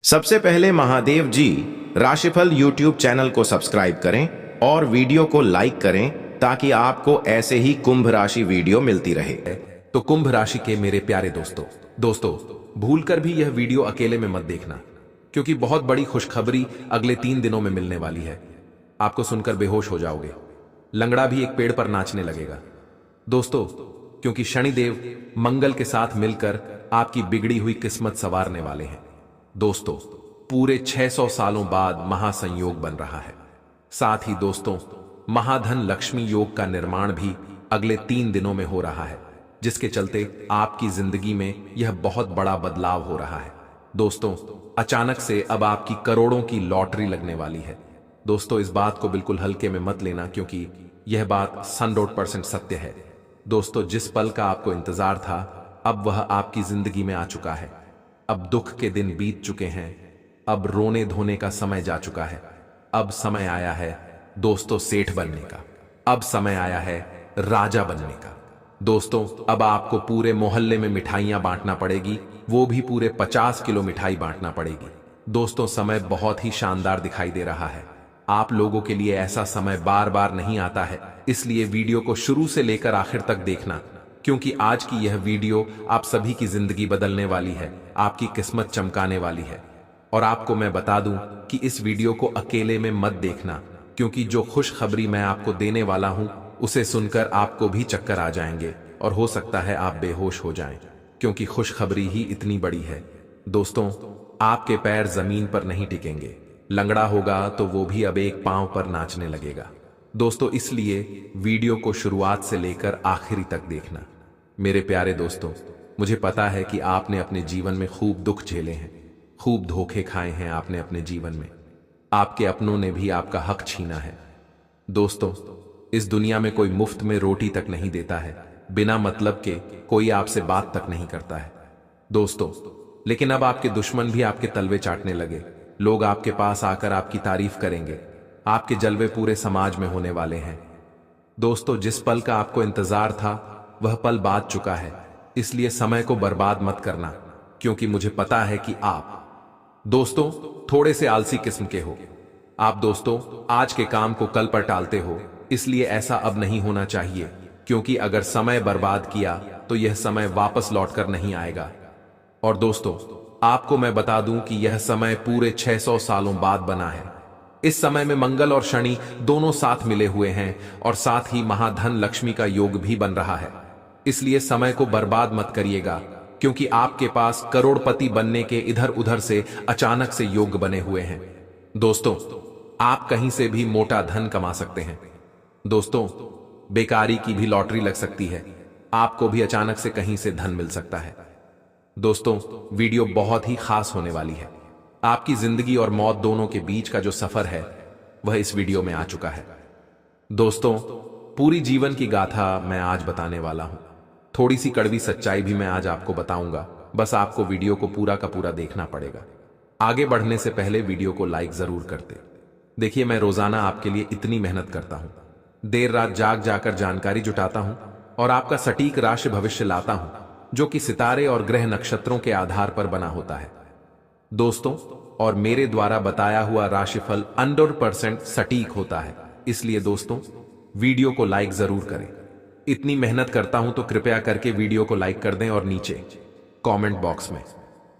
सबसे पहले महादेव जी राशिफल यूट्यूब चैनल को सब्सक्राइब करें और वीडियो को लाइक करें ताकि आपको ऐसे ही कुंभ राशि वीडियो मिलती रहे। तो कुंभ राशि के मेरे प्यारे दोस्तों भूलकर भी यह वीडियो अकेले में मत देखना, क्योंकि बहुत बड़ी खुशखबरी अगले 3 दिनों में मिलने वाली है। आपको सुनकर बेहोश हो जाओगे, लंगड़ा भी एक पेड़ पर नाचने लगेगा दोस्तों, क्योंकि शनिदेव मंगल के साथ मिलकर आपकी बिगड़ी हुई किस्मत संवारने वाले हैं। दोस्तों, पूरे 600 सालों बाद महासंयोग बन रहा है। साथ ही दोस्तों, महाधन लक्ष्मी योग का निर्माण भी अगले 3 दिनों में हो रहा है, जिसके चलते आपकी जिंदगी में यह बहुत बड़ा बदलाव हो रहा है। दोस्तों, अचानक से अब आपकी करोड़ों की लॉटरी लगने वाली है। दोस्तों, इस बात को बिल्कुल हल्के में मत लेना, क्योंकि यह बात 100% सत्य है। दोस्तों, जिस पल का आपको इंतजार था, अब वह आपकी जिंदगी में आ चुका है। अब दुख के दिन बीत चुके हैं, अब रोने धोने का समय जा चुका है। अब समय आया है दोस्तों सेठ बनने का, अब समय आया है राजा बनने का। दोस्तों, अब आपको पूरे मोहल्ले में मिठाइयां बांटना पड़ेगी, वो भी पूरे 50 किलो मिठाई बांटना पड़ेगी। दोस्तों, समय बहुत ही शानदार दिखाई दे रहा है। आप लोगों के लिए ऐसा समय बार बार नहीं आता है, इसलिए वीडियो को शुरू से लेकर आखिर तक देखना, क्योंकि आज की यह वीडियो आप सभी की जिंदगी बदलने वाली है, आपकी किस्मत चमकाने वाली है। और आपको मैं बता दूं कि इस वीडियो को अकेले में मत देखना, क्योंकि जो खुशखबरी मैं आपको देने वाला हूं उसे सुनकर आपको भी चक्कर आ जाएंगे और हो सकता है आप बेहोश हो जाएं, क्योंकि खुशखबरी ही इतनी बड़ी है। दोस्तों, आपके पैर जमीन पर नहीं टिकेंगे, लंगड़ा होगा तो वो भी अब एक पांव पर नाचने लगेगा। दोस्तों, इसलिए वीडियो को शुरुआत से लेकर आखिरी तक देखना। मेरे प्यारे दोस्तों, मुझे पता है कि आपने अपने जीवन में खूब दुख झेले हैं, खूब धोखे खाए हैं आपने अपने जीवन में, आपके अपनों ने भी आपका हक छीना है। दोस्तों, इस दुनिया में कोई मुफ्त में रोटी तक नहीं देता है, बिना मतलब के कोई आपसे बात तक नहीं करता है दोस्तों। लेकिन अब आपके दुश्मन भी आपके तलवे चाटने लगे। लोग आपके पास आकर आपकी तारीफ करेंगे, आपके जलवे पूरे समाज में होने वाले हैं। दोस्तों, जिस पल का आपको इंतजार था वह पल बात चुका है, इसलिए समय को बर्बाद मत करना, क्योंकि मुझे पता है कि आप दोस्तों थोड़े से आलसी किस्म के हो। आप दोस्तों आज के काम को कल पर टालते हो, इसलिए ऐसा अब नहीं होना चाहिए, क्योंकि अगर समय बर्बाद किया तो यह समय वापस लौटकर नहीं आएगा। और दोस्तों, आपको मैं बता दूं कि यह समय पूरे 600 सालों बाद बना है। इस समय में मंगल और शनि दोनों साथ मिले हुए हैं और साथ ही महाधन लक्ष्मी का योग भी बन रहा है। इसलिए समय को बर्बाद मत करिएगा, क्योंकि आपके पास करोड़पति बनने के इधर उधर से अचानक से योग बने हुए हैं। दोस्तों, आप कहीं से भी मोटा धन कमा सकते हैं। दोस्तों, बेकारी की भी लॉटरी लग सकती है, आपको भी अचानक से कहीं से धन मिल सकता है। दोस्तों, वीडियो बहुत ही खास होने वाली है। आपकी जिंदगी और मौत दोनों के बीच का जो सफर है वह इस वीडियो में आ चुका है। दोस्तों, पूरी जीवन की गाथा मैं आज बताने वाला हूं। थोड़ी सी कड़वी सच्चाई भी मैं आज आपको बताऊंगा, बस आपको वीडियो को पूरा का पूरा देखना पड़ेगा। आगे बढ़ने से पहले वीडियो को लाइक जरूर करते। देखिए, मैं रोजाना आपके लिए इतनी मेहनत करता हूं, देर रात जाग जाकर जानकारी जुटाता हूं और आपका सटीक राशि भविष्य लाता हूं, जो कि सितारे और ग्रह नक्षत्रों के आधार पर बना होता है दोस्तों। और मेरे द्वारा बताया हुआ राशिफल 100% सटीक होता है, इसलिए दोस्तों वीडियो को लाइक जरूर करें। इतनी मेहनत करता हूं तो कृपया करके वीडियो को लाइक कर दें और नीचे कमेंट बॉक्स में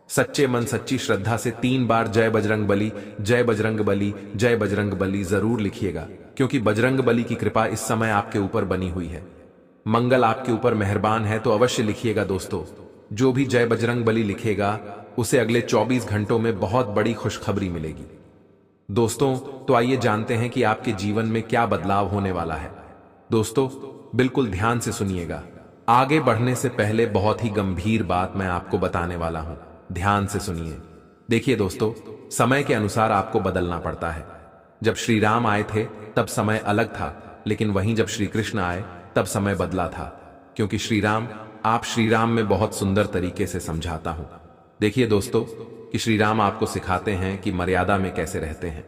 सच्चे मन सच्ची श्रद्धा से 3 बार जय बजरंग बली, जय बजरंग बली, जय बजरंग बली जरूर लिखिएगा, क्योंकि बजरंग बली की कृपा इस समय आपके ऊपर बनी हुई है। मंगल आपके ऊपर मेहरबान है, तो अवश्य लिखिएगा दोस्तों। जो भी जय बजरंग बली लिखेगा उसे अगले 24 घंटों में बहुत बड़ी खुशखबरी मिलेगी दोस्तों। तो आइए जानते हैं कि आपके जीवन में क्या बदलाव होने वाला है। दोस्तों, बिल्कुल ध्यान से सुनिएगा। आगे बढ़ने से पहले बहुत ही गंभीर बात मैं आपको बताने वाला हूं, ध्यान से सुनिए। देखिए दोस्तों, समय के अनुसार आपको बदलना पड़ता है। जब श्री राम आए थे तब समय अलग था, लेकिन वहीं जब श्री कृष्ण आए तब समय बदला था, क्योंकि श्री राम में बहुत सुंदर तरीके से समझाता हूं। देखिए दोस्तों कि श्री राम आपको सिखाते हैं कि मर्यादा में कैसे रहते हैं।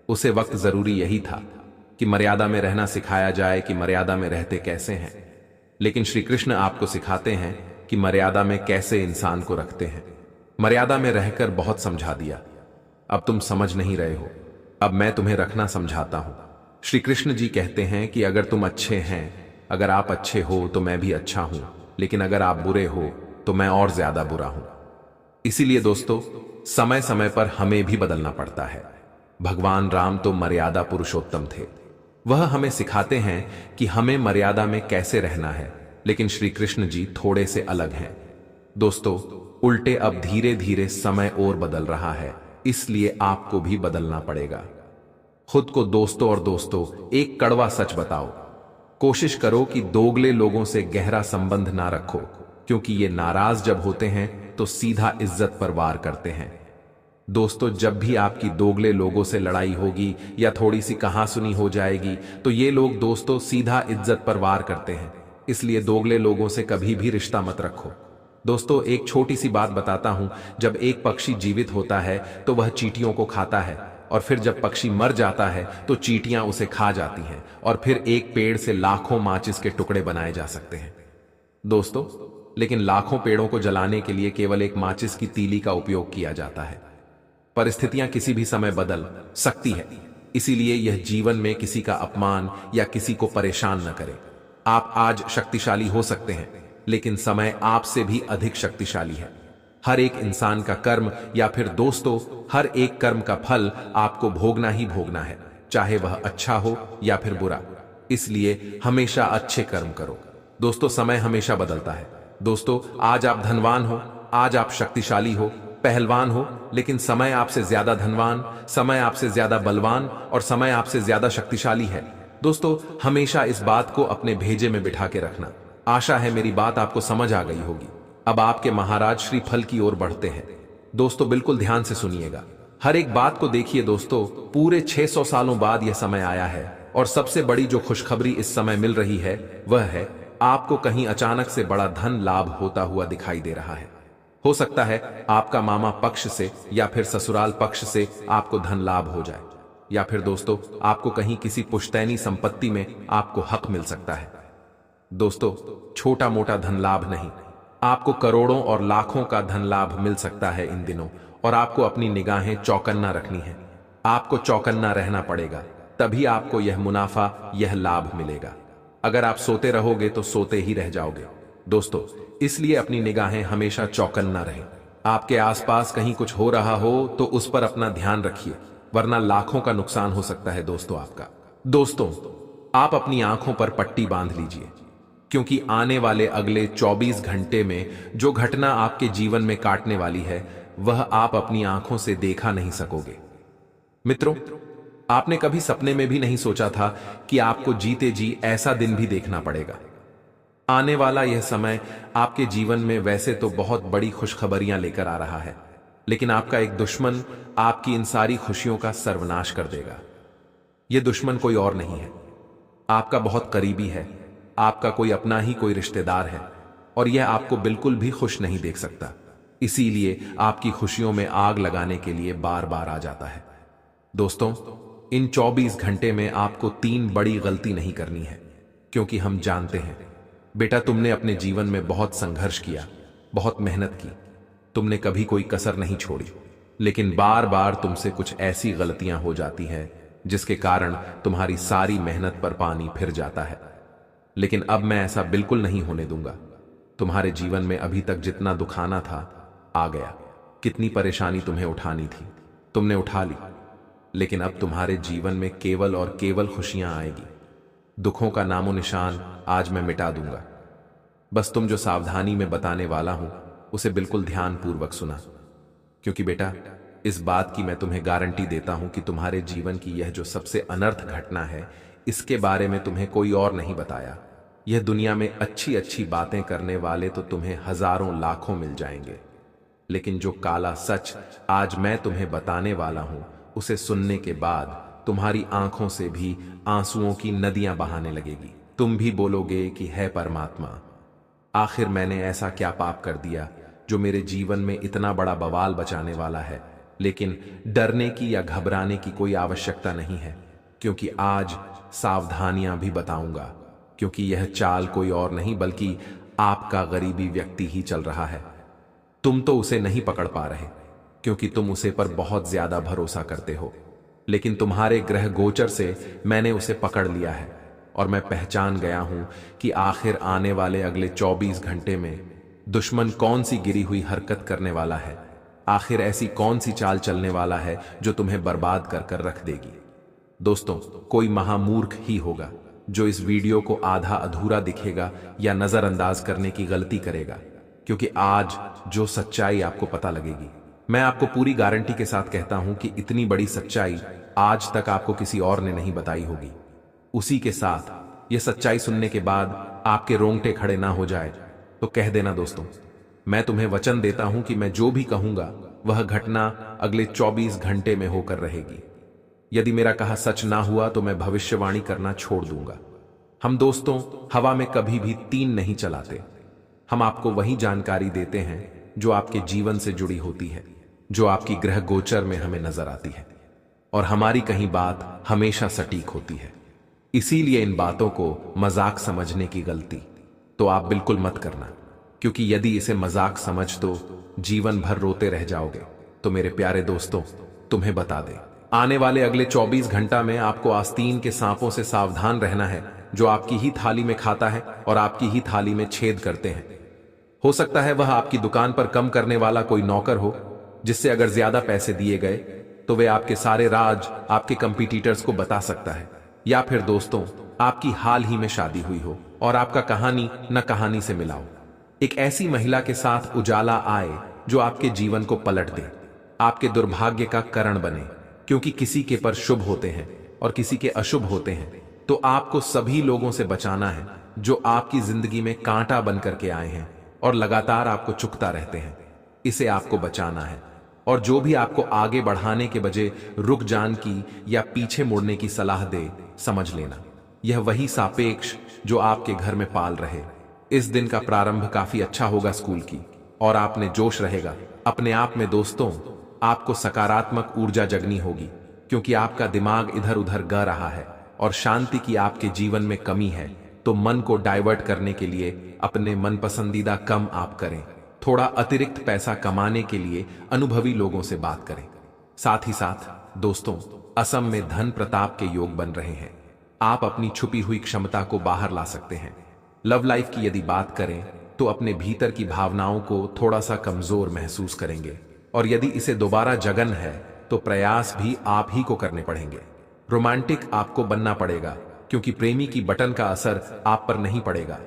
उसे वक्त जरूरी यही था कि मर्यादा में रहना सिखाया जाए कि मर्यादा में रहते कैसे हैं, लेकिन श्री कृष्ण आपको सिखाते हैं कि मर्यादा में कैसे इंसान को रखते हैं। मर्यादा में रहकर बहुत समझा दिया, अब तुम समझ नहीं रहे हो। अब मैं तुम्हें रखना समझाता हूं। श्री कृष्ण जी कहते हैं कि अगर तुम अच्छे हैं, अगर आप अच्छे हो तो मैं भी अच्छा हूं, लेकिन अगर आप बुरे हो तो मैं और ज्यादा बुरा हूं। इसीलिए दोस्तों, समय समय पर हमें भी बदलना पड़ता है। भगवान राम तो मर्यादा पुरुषोत्तम थे। वह हमें सिखाते हैं कि हमें मर्यादा में कैसे रहना है, लेकिन श्री कृष्ण जी थोड़े से अलग हैं। दोस्तों, उल्टे अब धीरे धीरे समय और बदल रहा है, इसलिए आपको भी बदलना पड़ेगा। खुद को दोस्तों एक कड़वा सच बताओ। कोशिश करो कि दोगले लोगों से गहरा संबंध ना रखो, क्योंकि ये नाराज जब होते हैं तो सीधा इज्जत पर वार करते हैं। दोस्तों, जब भी आपकी दोगले लोगों से लड़ाई होगी या थोड़ी सी कहासुनी हो जाएगी तो ये लोग दोस्तों सीधा इज्जत पर वार करते हैं। इसलिए दोगले लोगों से कभी भी रिश्ता मत रखो। दोस्तों, एक छोटी सी बात बताता हूं। जब एक पक्षी जीवित होता है तो वह चींटियों को खाता है, और फिर जब पक्षी मर जाता है तो चींटियां उसे खा जाती हैं, और फिर एक पेड़ से लाखों माचिस के टुकड़े बनाए जा सकते हैं दोस्तों। लेकिन लाखों पेड़ों को जलाने के लिए केवल एक माचिस की तीली का उपयोग किया जाता है। परिस्थितियां किसी भी समय बदल सकती है, इसीलिए यह जीवन में किसी का अपमान या किसी को परेशान न करें। आप आज शक्तिशाली हो सकते हैं, लेकिन समय आपसे भी अधिक शक्तिशाली है। हर एक इंसान का कर्म, या फिर दोस्तों हर एक कर्म का फल आपको भोगना ही भोगना है, चाहे वह अच्छा हो या फिर बुरा। इसलिए हमेशा अच्छे कर्म करो। दोस्तों, समय हमेशा बदलता है। दोस्तों, आज आप धनवान हो, आज आप शक्तिशाली हो, पहलवान हो, लेकिन समय आपसे ज्यादा धनवान, समय आपसे ज्यादा बलवान और समय आपसे ज्यादा शक्तिशाली है। दोस्तों, हमेशा इस बात को अपने भेजे में बिठा के रखना। आशा है मेरी बात आपको समझ आ गई होगी। अब आपके महाराज श्री फल की ओर बढ़ते हैं। दोस्तों, बिल्कुल ध्यान से सुनिएगा, हर एक बात को देखिए। दोस्तों, पूरे 600 सालों बाद यह समय आया है, और सबसे बड़ी जो खुशखबरी इस समय मिल रही है वह है आपको कहीं अचानक से बड़ा धन लाभ होता हुआ दिखाई दे रहा है। हो सकता है आपका मामा पक्ष से या फिर ससुराल पक्ष से आपको धन लाभ हो जाए, या फिर दोस्तों आपको कहीं किसी पुश्तैनी संपत्ति में आपको हक मिल सकता है। दोस्तों, छोटा मोटा धन लाभ नहीं, आपको करोड़ों और लाखों का धन लाभ मिल सकता है इन दिनों, और आपको अपनी निगाहें चौकन्ना रखनी है। आपको चौकन्ना रहना पड़ेगा, तभी आपको यह मुनाफा, यह लाभ मिलेगा। अगर आप सोते रहोगे तो सोते ही रह जाओगे। दोस्तों, इसलिए अपनी निगाहें हमेशा चौकन्ना रहें। आपके आसपास कहीं कुछ हो रहा हो तो उस पर अपना ध्यान रखिए, वरना लाखों का नुकसान हो सकता है दोस्तों आपका। दोस्तों, आप अपनी आंखों पर पट्टी बांध लीजिए, क्योंकि आने वाले अगले 24 घंटे में जो घटना आपके जीवन में काटने वाली है वह आप अपनी आंखों से देखा नहीं सकोगे। मित्रों, आपने कभी सपने में भी नहीं सोचा था कि आपको जीते जी ऐसा दिन भी देखना पड़ेगा। आने वाला यह समय आपके जीवन में वैसे तो बहुत बड़ी खुशखबरियां लेकर आ रहा है, लेकिन आपका एक दुश्मन आपकी इन सारी खुशियों का सर्वनाश कर देगा। यह दुश्मन कोई और नहीं है, आपका बहुत करीबी है, आपका कोई अपना ही कोई रिश्तेदार है, और यह आपको बिल्कुल भी खुश नहीं देख सकता। इसीलिए आपकी खुशियों में आग लगाने के लिए बार बार आ जाता है। दोस्तों, इन 24 घंटे में आपको 3 बड़ी गलती नहीं करनी है, क्योंकि हम जानते हैं बेटा तुमने अपने जीवन में बहुत संघर्ष किया, बहुत मेहनत की, तुमने कभी कोई कसर नहीं छोड़ी, लेकिन बार बार तुमसे कुछ ऐसी गलतियां हो जाती हैं जिसके कारण तुम्हारी सारी मेहनत पर पानी फिर जाता है। लेकिन अब मैं ऐसा बिल्कुल नहीं होने दूंगा। तुम्हारे जीवन में अभी तक जितना दुखाना था आ गया, कितनी परेशानी तुम्हें उठानी थी तुमने उठा ली, लेकिन अब तुम्हारे जीवन में केवल और केवल खुशियां आएगी। दुखों का नामो निशान आज मैं मिटा दूंगा। बस तुम जो सावधानी में बताने वाला हूं उसे बिल्कुल ध्यानपूर्वक सुना, क्योंकि बेटा इस बात की मैं तुम्हें गारंटी देता हूं कि तुम्हारे जीवन की यह जो सबसे अनर्थ घटना है इसके बारे में तुम्हें कोई और नहीं बताया। यह दुनिया में अच्छी अच्छी बातें करने वाले तो तुम्हें हजारों लाखों मिल जाएंगे, लेकिन जो काला सच आज मैं तुम्हें बताने वाला हूं उसे सुनने के बाद तुम्हारी आंखों से भी आंसुओं की नदियां बहाने लगेगी। तुम भी बोलोगे कि है परमात्मा, आखिर मैंने ऐसा क्या पाप कर दिया जो मेरे जीवन में इतना बड़ा बवाल बचाने वाला है। लेकिन डरने की या घबराने की कोई आवश्यकता नहीं है, क्योंकि आज सावधानियां भी बताऊंगा, क्योंकि यह चाल कोई और नहीं बल्कि आपका गरीबी व्यक्ति ही चल रहा है। तुम तो उसे नहीं पकड़ पा रहे, क्योंकि तुम उसे पर बहुत ज्यादा भरोसा करते हो। लेकिन तुम्हारे ग्रह गोचर से मैंने उसे पकड़ लिया है और मैं पहचान गया हूं कि आखिर आने वाले अगले 24 घंटे में दुश्मन कौन सी गिरी हुई हरकत करने वाला है। आखिर ऐसी कौन सी चाल चलने वाला है जो तुम्हें बर्बाद कर कर रख देगी। दोस्तों, कोई महामूर्ख ही होगा जो इस वीडियो को आधा अधूरा दिखेगा या नजरअंदाज करने की गलती करेगा, क्योंकि आज जो सच्चाई आपको पता लगेगी, मैं आपको पूरी गारंटी के साथ कहता हूं कि इतनी बड़ी सच्चाई आज तक आपको किसी और ने नहीं बताई होगी। उसी के साथ यह सच्चाई सुनने के बाद आपके रोंगटे खड़े ना हो जाए तो कह देना दोस्तों, मैं तुम्हें वचन देता हूं कि मैं जो भी कहूंगा वह घटना अगले 24 घंटे में होकर रहेगी। यदि मेरा कहा सच ना हुआ तो मैं भविष्यवाणी करना छोड़ दूंगा। हम दोस्तों हवा में कभी भी तीन नहीं चलाते। हम आपको वही जानकारी देते हैं जो आपके जीवन से जुड़ी होती है, जो आपकी ग्रह गोचर में हमें नजर आती है, और हमारी कहीं बात हमेशा सटीक होती है। इसीलिए इन बातों को मजाक समझने की गलती तो आप बिल्कुल मत करना, क्योंकि यदि इसे मजाक समझ तो जीवन भर रोते रह जाओगे। तो मेरे प्यारे दोस्तों, तुम्हें बता दें, आने वाले अगले 24 घंटा में आपको आस्तीन के सांपों से सावधान रहना है, जो आपकी ही थाली में खाता है और आपकी ही थाली में छेद करते हैं। हो सकता है वह आपकी दुकान पर कम करने वाला कोई नौकर हो, जिससे अगर ज्यादा पैसे दिए गए तो वे आपके सारे राज आपके कंपटीटर्स को बता सकता है। या फिर दोस्तों, आपकी हाल ही में शादी हुई हो और आपका कहानी न कहानी से मिला हो। एक ऐसी महिला के साथ उजाला आए जो आपके जीवन को पलट दे, आपके दुर्भाग्य का कारण बने, क्योंकि किसी के पर शुभ होते हैं और किसी के अशुभ होते हैं। तो आपको सभी लोगों से बचाना है जो आपकी जिंदगी में कांटा बन करके आए हैं और लगातार आपको चुकता रहते हैं। इसे आपको बचाना है, और जो भी आपको आगे बढ़ाने के बजाय रुक जान की या पीछे मुड़ने की सलाह दे, समझ लेना यह वही सापेक्ष जो आपके घर में पाल रहे। इस दिन का प्रारंभ काफी अच्छा होगा स्कूल की, और आप में जोश रहेगा अपने आप में। दोस्तों, आपको सकारात्मक ऊर्जा जगनी होगी, क्योंकि आपका दिमाग इधर उधर गा रहा है और शांति की आपके जीवन में कमी है। तो मन को डाइवर्ट करने के लिए अपने मन पसंदीदा काम आप करें। थोड़ा अतिरिक्त पैसा कमाने के लिए अनुभवी लोगों से बात करें। साथ ही साथ दोस्तों, असम में धन प्रताप के योग बन रहे हैं। आप अपनी छुपी हुई क्षमता को बाहर ला सकते हैं। लव लाइफ की यदि बात करें तो अपने भीतर की भावनाओं को थोड़ा सा कमजोर महसूस करेंगे, और यदि इसे दोबारा जगन है तो प्रयास भी आप ही को करने पड़ेंगे। रोमांटिक आपको बनना पड़ेगा, क्योंकि प्रेमी की बटन का असर आप पर नहीं पड़ेगा।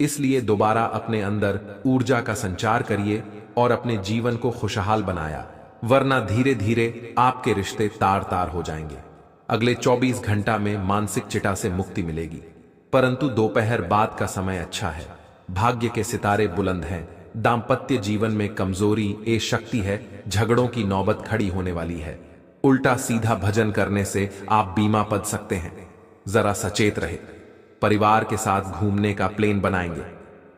इसलिए दोबारा अपने अंदर ऊर्जा का संचार करिए और अपने जीवन को खुशहाल बनाया, वरना धीरे धीरे आपके रिश्ते तार तार हो जाएंगे। अगले 24 घंटा में मानसिक चिटा से मुक्ति मिलेगी, परंतु दोपहर बाद का समय अच्छा है। भाग्य के सितारे बुलंद हैं। दाम्पत्य जीवन में कमजोरी ए शक्ति है। झगड़ों की नौबत खड़ी होने वाली है। उल्टा सीधा भजन करने से आप बीमा पद सकते हैं। जरा सचेत रहे। परिवार के साथ घूमने का प्लान बनाएंगे।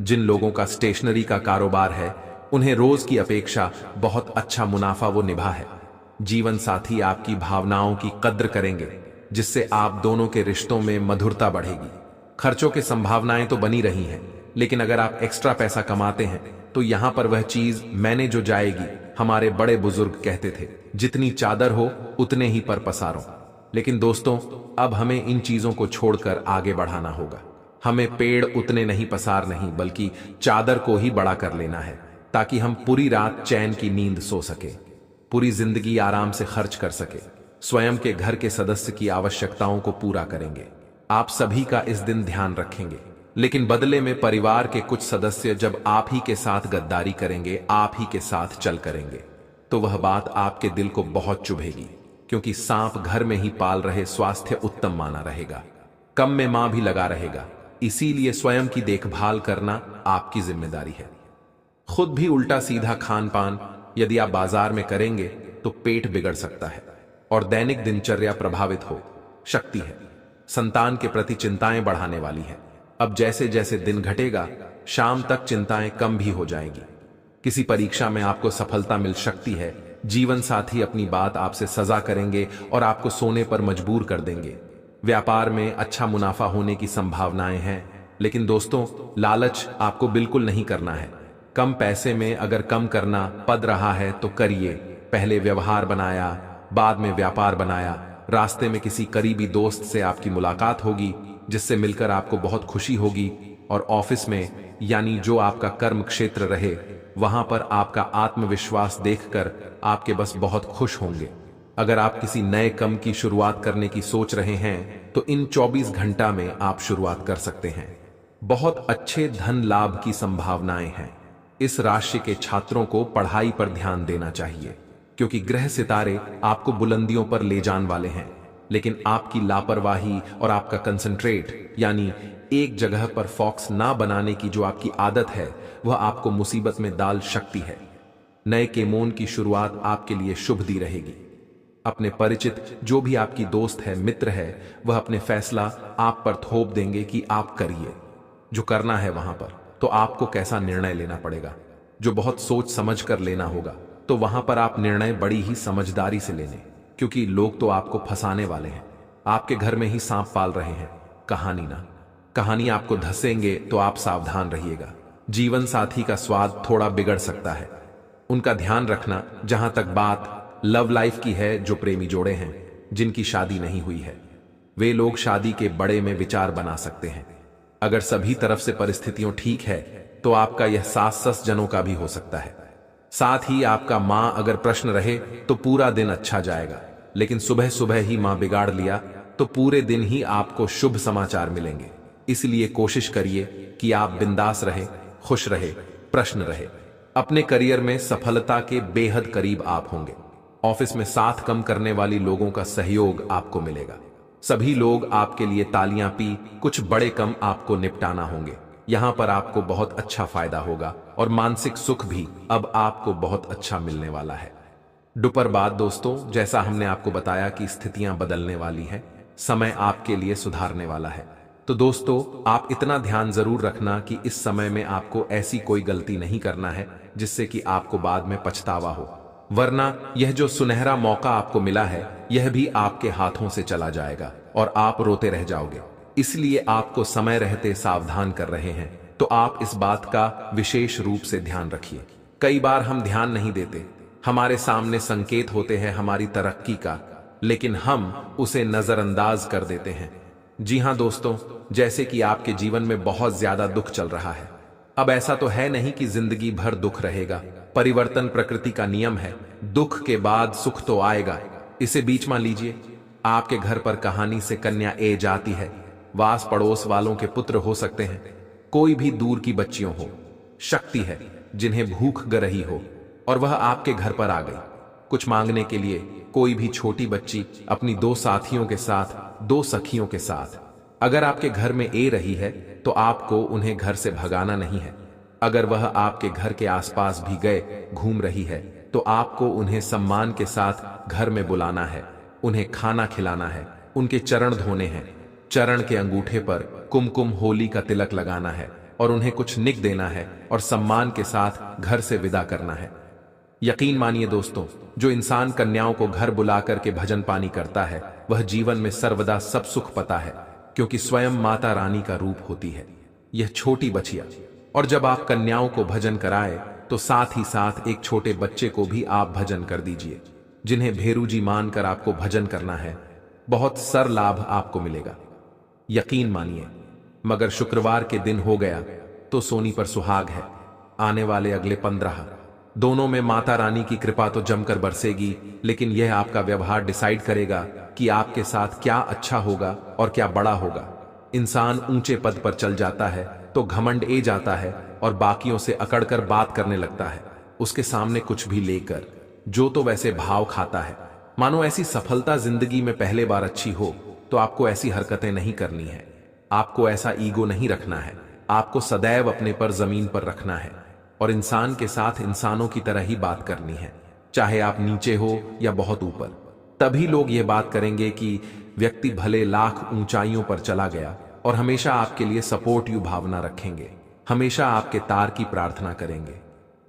जिन लोगों का स्टेशनरी का कारोबार है, उन्हें रोज की अपेक्षा बहुत अच्छा मुनाफा वो निभा है। जीवन साथी आपकी भावनाओं की कद्र करेंगे, जिससे आप दोनों के रिश्तों में मधुरता बढ़ेगी। खर्चों की संभावनाएं तो बनी रही हैं, लेकिन अगर आप एक्स्ट्रा पैसा कमाते हैं तो यहां पर वह चीज मैंने जो जाएगी। हमारे बड़े बुजुर्ग कहते थे, जितनी चादर हो उतने ही पर पसारो। लेकिन दोस्तों, अब हमें इन चीजों को छोड़कर आगे बढ़ाना होगा। हमें पेड़ उतने नहीं पसार नहीं, बल्कि चादर को ही बड़ा कर लेना है, ताकि हम पूरी रात चैन की नींद सो सके, पूरी जिंदगी आराम से खर्च कर सके, स्वयं के घर के सदस्य की आवश्यकताओं को पूरा करेंगे। आप सभी का इस दिन ध्यान रखेंगे, लेकिन बदले में परिवार के कुछ सदस्य जब आप ही के साथ गद्दारी करेंगे, आप ही के साथ चल करेंगे, तो वह बात आपके दिल को बहुत चुभेगी। क्योंकि सांप घर में ही पाल रहे स्वास्थ्य उत्तम माना रहेगा, कम में मां भी लगा रहेगा। इसीलिए स्वयं की देखभाल करना आपकी जिम्मेदारी है। खुद भी उल्टा सीधा खान पान यदि आप बाजार में करेंगे तो पेट बिगड़ सकता है और दैनिक दिनचर्या प्रभावित हो सकती है। संतान के प्रति चिंताएं बढ़ाने वाली है। अब जैसे जैसे दिन घटेगा, शाम तक चिंताएं कम भी हो जाएंगी। किसी परीक्षा में आपको सफलता मिल सकती है। जीवन साथी अपनी बात आपसे सजा करेंगे और आपको सोने पर मजबूर कर देंगे। व्यापार में अच्छा मुनाफा होने की संभावनाएं हैं, लेकिन दोस्तों, लालच आपको बिल्कुल नहीं करना है। कम पैसे में अगर कम करना पड़ रहा है तो करिए। पहले व्यवहार बनाया, बाद में व्यापार बनाया। रास्ते में किसी करीबी दोस्त से आपकी मुलाकात होगी जिससे मिलकर आपको बहुत खुशी होगी, और ऑफिस में यानी जो आपका कर्म क्षेत्र रहे वहां पर आपका आत्मविश्वास देखकर आपके बस बहुत खुश होंगे। अगर आप किसी नए काम की शुरुआत करने की सोच रहे हैं तो इन 24 घंटा में आप शुरुआत कर सकते हैं। बहुत अच्छे धन लाभ की संभावनाएं हैं। इस राशि के छात्रों को पढ़ाई पर ध्यान देना चाहिए क्योंकि ग्रह सितारे आपको बुलंदियों पर ले जाने वाले हैं, लेकिन आपकी लापरवाही और आपका कंसंट्रेट यानी एक जगह पर फोकस ना बनाने की जो आपकी आदत है वह आपको मुसीबत में डाल सकती है। नए केमोन की शुरुआत आपके लिए शुभ दी रहेगी। अपने परिचित जो भी आपकी दोस्त है, मित्र है, वह अपने फैसला आप पर थोप देंगे कि आप करिए जो करना है। वहां पर तो आपको कैसा निर्णय लेना पड़ेगा जो बहुत सोच समझ कर लेना होगा, तो वहां पर आप निर्णय बड़ी ही समझदारी से लेने, क्योंकि लोग तो आपको फंसाने वाले हैं। आपके घर में ही सांप पाल रहे हैं। कहानी आपको धसेंगे तो आप सावधान रहिएगा। जीवन साथी का स्वाद थोड़ा बिगड़ सकता है, उनका ध्यान रखना। जहां तक बात लव लाइफ की है, जो प्रेमी जोड़े हैं जिनकी शादी नहीं हुई है वे लोग शादी के बड़े में विचार बना सकते हैं। अगर सभी तरफ से परिस्थितियां ठीक है तो आपका यह सास जनों का भी हो सकता है। साथ ही आपका मां अगर प्रश्न रहे तो पूरा दिन अच्छा जाएगा, लेकिन सुबह सुबह ही मां बिगाड़ लिया तो पूरे दिन ही आपको शुभ समाचार मिलेंगे। इसलिए कोशिश करिए कि आप बिंदास रहे, खुश रहे, प्रश्न रहे। अपने करियर में सफलता के बेहद करीब आप होंगे। ऑफिस में साथ कम करने वाली लोगों का सहयोग आपको मिलेगा। सभी लोग आपके लिए तालियां पी कुछ बड़े कम आपको निपटाना होंगे। यहां पर आपको बहुत अच्छा फायदा होगा और मानसिक सुख भी अब आपको बहुत अच्छा मिलने वाला है। दोपहर बाद दोस्तों, जैसा हमने आपको बताया कि स्थितियां बदलने वाली हैं, समय आपके लिए सुधारने वाला है। तो दोस्तों, आप इतना ध्यान जरूर रखना कि इस समय में आपको ऐसी कोई गलती नहीं करना है जिससे कि आपको बाद में पछतावा हो, वरना यह जो सुनहरा मौका आपको मिला है यह भी आपके हाथों से चला जाएगा और आप रोते रह जाओगे। इसलिए आपको समय रहते सावधान कर रहे हैं, तो आप इस बात का विशेष रूप से ध्यान रखिए। कई बार हम ध्यान नहीं देते, हमारे सामने संकेत होते हैं हमारी तरक्की का, लेकिन हम उसे नजरअंदाज कर देते हैं। जी हां दोस्तों, जैसे कि आपके जीवन में बहुत ज्यादा दुख चल रहा है। अब ऐसा तो है नहीं कि जिंदगी भर दुख रहेगा। परिवर्तन प्रकृति का नियम है। दुख के बाद सुख तो आएगा। इसे बीच में लीजिए। आपके घर पर कहानी से कन्या ए जाती है। वास पड़ोस वालों के पुत्र हो सकते हैं, कोई भी दूर की बच्चियों हो। शक्ति है जिन्हें भूख ग रही हो और वह आपके घर पर आ गई कुछ मांगने के लिए। कोई भी छोटी बच्ची अपनी 2 साथियों के साथ, 2 सखियों के साथ। अगर आपके घर में ए रही है तो आपको उन्हें घर से भगाना नहीं है। अगर वह आपके घर के आसपास भी गए घूम रही है तो आपको उन्हें सम्मान के साथ घर में बुलाना है, उन्हें खाना खिलाना है, उनके चरण धोने हैं, चरण के अंगूठे पर कुमकुम होली का तिलक लगाना है और उन्हें कुछ निक देना है और सम्मान के साथ घर से विदा करना है। यकीन मानिए दोस्तों, जो इंसान कन्याओं को घर बुला करके भजन पानी करता है वह जीवन में सर्वदा सब सुख पाता है, क्योंकि स्वयं माता रानी का रूप होती है यह छोटी बचिया। और जब आप कन्याओं को भजन कराए तो साथ ही साथ एक छोटे बच्चे को भी आप भजन कर दीजिए, जिन्हें भेरू जी मानकर आपको भजन करना है। बहुत सर लाभ आपको मिलेगा, यकीन मानिए। मगर शुक्रवार के दिन हो गया तो सोनी पर सुहाग है। आने वाले अगले 15 दोनों में माता रानी की कृपा तो जमकर बरसेगी, लेकिन यह आपका व्यवहार डिसाइड करेगा कि आपके साथ क्या अच्छा होगा और क्या बड़ा होगा। इंसान ऊंचे पद पर चल जाता है तो घमंड ए जाता है और बाकियों से अकड़कर बात करने लगता है, उसके सामने कुछ भी लेकर, जो तो वैसे भाव खाता है। मानो ऐसी सफलता जिंदगी में पहले बार अच्छी हो तो आपको ऐसी हरकतें नहीं करनी है। आपको ऐसा ईगो नहीं रखना है। आपको सदैव अपने पर जमीन पर रखना है और इंसान के साथ इंसानों की तरह ही बात करनी है, चाहे आप नीचे हो या बहुत ऊपर। तभी लोग ये बात करेंगे कि व्यक्ति भले लाख ऊंचाइयों पर चला गया, और हमेशा आपके लिए सपोर्टिव भावना रखेंगे, हमेशा आपके तार की प्रार्थना करेंगे।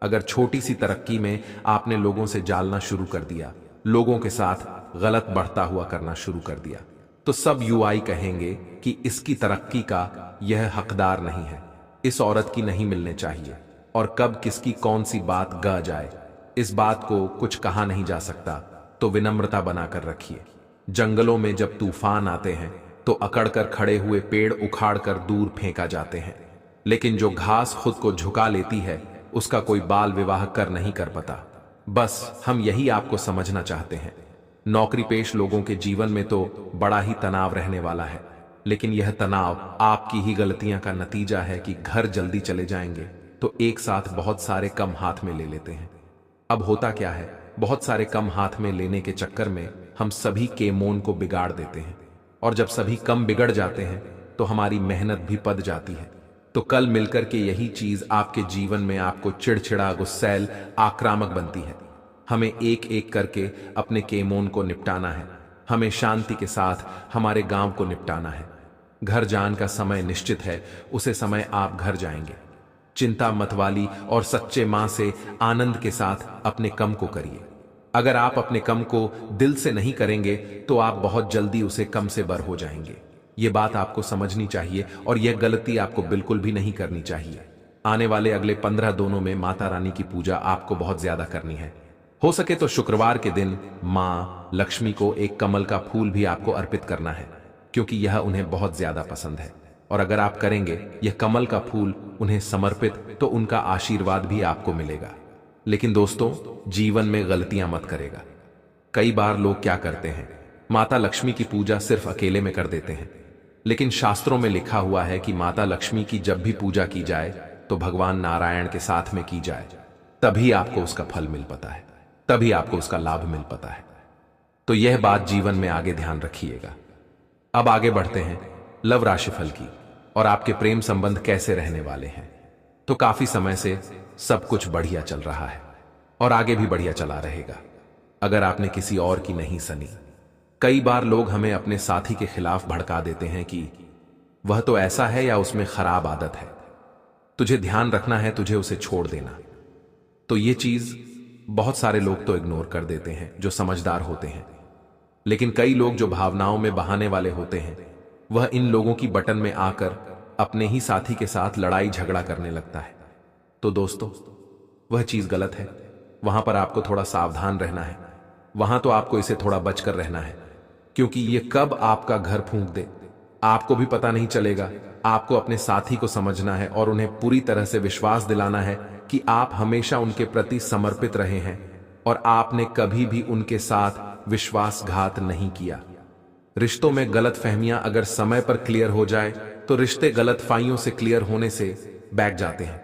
अगर छोटी सी तरक्की में आपने लोगों से जालना शुरू कर दिया, लोगों के साथ गलत बढ़ता हुआ करना शुरू कर दिया, तो सब यूआई कहेंगे कि इसकी तरक्की का यह हकदार नहीं है, इस औरत की नहीं मिलने चाहिए। और कब किसकी कौन सी बात ग जाए इस बात को कुछ कहा नहीं जा सकता तो विनम्रता बनाकर रखिए। जंगलों में जब तूफान आते हैं तो अकड़कर खड़े हुए पेड़ उखाड़कर दूर फेंका जाते हैं, लेकिन जो घास खुद को झुका लेती है उसका कोई बाल विवाह कर नहीं कर पाता। बस हम यही आपको समझना चाहते हैं। नौकरी पेश लोगों के जीवन में तो बड़ा ही तनाव रहने वाला है, लेकिन यह तनाव आपकी ही गलतियां का नतीजा है कि घर जल्दी चले जाएंगे तो एक साथ बहुत सारे कम हाथ में ले लेते हैं। अब होता क्या है, बहुत सारे कम हाथ में लेने के चक्कर में हम सभी के मोन को बिगाड़ देते हैं, और जब सभी कम बिगड़ जाते हैं तो हमारी मेहनत भी पद जाती है। तो कल मिलकर के यही चीज आपके जीवन में आपको चिड़चिड़ा, गुस्सैल, आक्रामक बनती है। हमें एक एक करके अपने केमोन को निपटाना है। हमें शांति के साथ हमारे गांव को निपटाना है। घर जान का समय निश्चित है, उसे समय आप घर जाएंगे। चिंता मत वाली और सच्चे मां से आनंद के साथ अपने कम को करिए। अगर आप अपने कम को दिल से नहीं करेंगे तो आप बहुत जल्दी उसे कम से बर हो जाएंगे। ये बात आपको समझनी चाहिए और यह गलती आपको बिल्कुल भी नहीं करनी चाहिए। आने वाले अगले 15 दिनों में माता रानी की पूजा आपको बहुत ज्यादा करनी है। हो सके तो शुक्रवार के दिन मां लक्ष्मी को एक कमल का फूल भी आपको अर्पित करना है, क्योंकि यह उन्हें बहुत ज्यादा पसंद है। और अगर आप करेंगे यह कमल का फूल उन्हें समर्पित तो उनका आशीर्वाद भी आपको मिलेगा। लेकिन दोस्तों, जीवन में गलतियां मत करेगा। कई बार लोग क्या करते हैं, माता लक्ष्मी की पूजा सिर्फ अकेले में कर देते हैं, लेकिन शास्त्रों में लिखा हुआ है कि माता लक्ष्मी की जब भी पूजा की जाए तो भगवान नारायण के साथ में की जाए, तभी आपको उसका फल मिल पाता है, तभी आपको उसका लाभ मिल पाता है। तो यह बात जीवन में आगे ध्यान रखिएगा। अब आगे बढ़ते हैं लव राशिफल की, और आपके प्रेम संबंध कैसे रहने वाले हैं। तो काफी समय से सब कुछ बढ़िया चल रहा है और आगे भी बढ़िया चला रहेगा, अगर आपने किसी और की नहीं सुनी। कई बार लोग हमें अपने साथी के खिलाफ भड़का देते हैं कि वह तो ऐसा है या उसमें खराब आदत है, तुझे ध्यान रखना है, तुझे उसे छोड़ देना। तो ये चीज बहुत सारे लोग तो इग्नोर कर देते हैं जो समझदार होते हैं, लेकिन कई लोग जो भावनाओं में बहाने वाले होते हैं, वह इन लोगों की बटन में आकर अपने ही साथी के साथ लड़ाई झगड़ा करने लगता है। तो दोस्तों, वह चीज गलत है। वहां पर आपको थोड़ा सावधान रहना है। वहां तो आपको इसे थोड़ा बचकर रहना है, क्योंकि ये कब आपका घर फूंक दे आपको भी पता नहीं चलेगा। आपको अपने साथी को समझना है और उन्हें पूरी तरह से विश्वास दिलाना है कि आप हमेशा उनके प्रति समर्पित रहे हैं और आपने कभी भी उनके साथ विश्वासघात नहीं किया। रिश्तों में गलत फहमियां अगर समय पर क्लियर हो जाए तो रिश्ते गलत फाइयों से क्लियर होने से बैठ जाते हैं।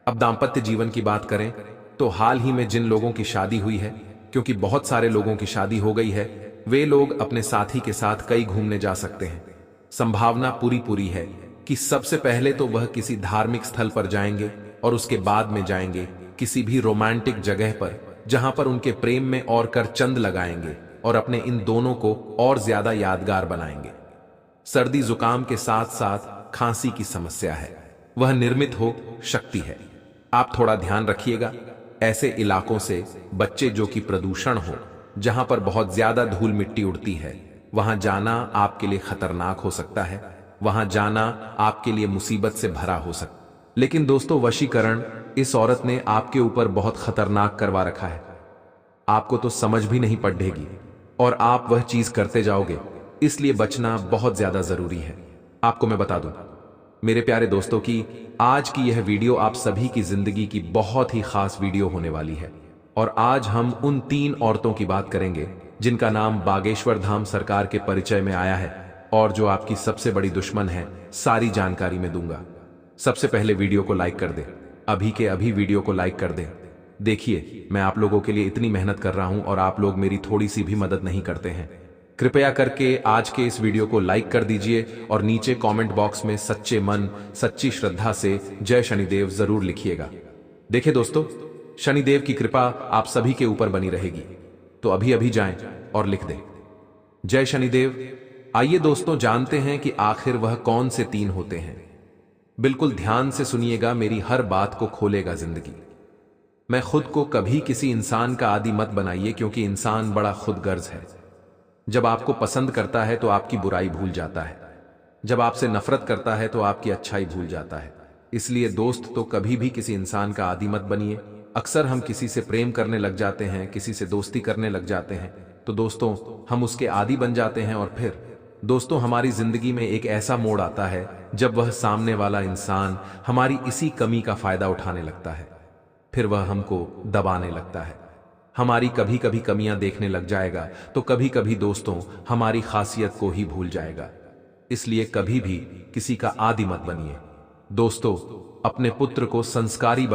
अब दाम्पत्य जीवन की बात करें तो हाल ही में जिन लोगों की शादी हुई है, क्योंकि बहुत सारे लोगों की शादी हो गई है, वे लोग अपने साथी के साथ कई घूमने जा सकते हैं। संभावना पूरी है कि सबसे पहले तो वह किसी धार्मिक स्थल पर जाएंगे और उसके बाद में जाएंगे किसी भी रोमांटिक जगह पर, जहां पर उनके प्रेम में और कर चंद लगाएंगे और अपने इन दोनों को और ज्यादा यादगार बनाएंगे। सर्दी जुकाम के साथ साथ खांसी की समस्या है, वह निर्मित हो शक्ति है। आप थोड़ा ध्यान रखिएगा। ऐसे इलाकों से बच्चे जो कि प्रदूषण हो, जहां पर बहुत ज्यादा धूल मिट्टी उड़ती है, वहां जाना आपके लिए खतरनाक हो सकता है। वहां जाना आपके लिए मुसीबत से भरा हो सकता है। लेकिन दोस्तों, वशीकरण इस औरत ने आपके ऊपर बहुत खतरनाक करवा रखा है। आपको तो समझ भी नहीं पड़ेगी और आप वह चीज करते जाओगे, इसलिए बचना बहुत ज्यादा जरूरी है। आपको मैं बता दूं मेरे प्यारे दोस्तों कि आज की यह वीडियो आप सभी की जिंदगी की बहुत ही खास वीडियो होने वाली है। और आज हम उन 3 औरतों की बात करेंगे जिनका नाम बागेश्वर धाम सरकार के परिचय में आया है और जो आपकी सबसे बड़ी दुश्मन है, सारी जानकारी में दूंगा। सबसे पहले वीडियो को लाइक कर दे, अभी के अभी वीडियो को लाइक कर दे। देखिए, मैं आप लोगों के लिए इतनी मेहनत कर रहा हूं और आप लोग मेरी थोड़ी सी भी मदद नहीं करते हैं। कृपया करके आज के इस वीडियो को लाइक कर दीजिए और नीचे कमेंट बॉक्स में सच्चे मन सच्ची श्रद्धा से जय शनिदेव जरूर लिखिएगा। देखिए दोस्तों, शनिदेव की कृपा आप सभी के ऊपर बनी रहेगी, तो अभी अभी जाएं और लिख दें जय शनिदेव। आइए दोस्तों, जानते हैं कि आखिर वह कौन से 3 होते हैं। बिल्कुल ध्यान से सुनिएगा, मेरी हर बात को खोलेगा जिंदगी। मैं खुद को कभी किसी इंसान का आदी मत बनाइए, क्योंकि इंसान बड़ा खुदगर्ज है। जब आपको पसंद करता है तो आपकी बुराई भूल जाता है, जब आपसे नफरत करता है तो आपकी अच्छाई भूल जाता है। इसलिए दोस्त तो कभी भी किसी इंसान का आदी मत बनिए, अक्सर हम किसी से प्रेम करने लग जाते हैं, किसी से दोस्ती करने लग जाते हैं, तो दोस्तों हम उसके आदी बन जाते हैं। और फिर दोस्तों हमारी जिंदगी में एक ऐसा मोड़ आता है जब वह सामने वाला इंसान हमारी इसी कमी का फायदा उठाने लगता है। फिर वह हमको दबाने लगता है, हमारी कभी कभी कमियां देखने लग जाएगा, तो कभी कभी दोस्तों हमारी खासियत को ही भूल जाएगा। इसलिए कभी भी किसी का आदी मत बनिए। दोस्तों अपने पुत्र को संस्कारी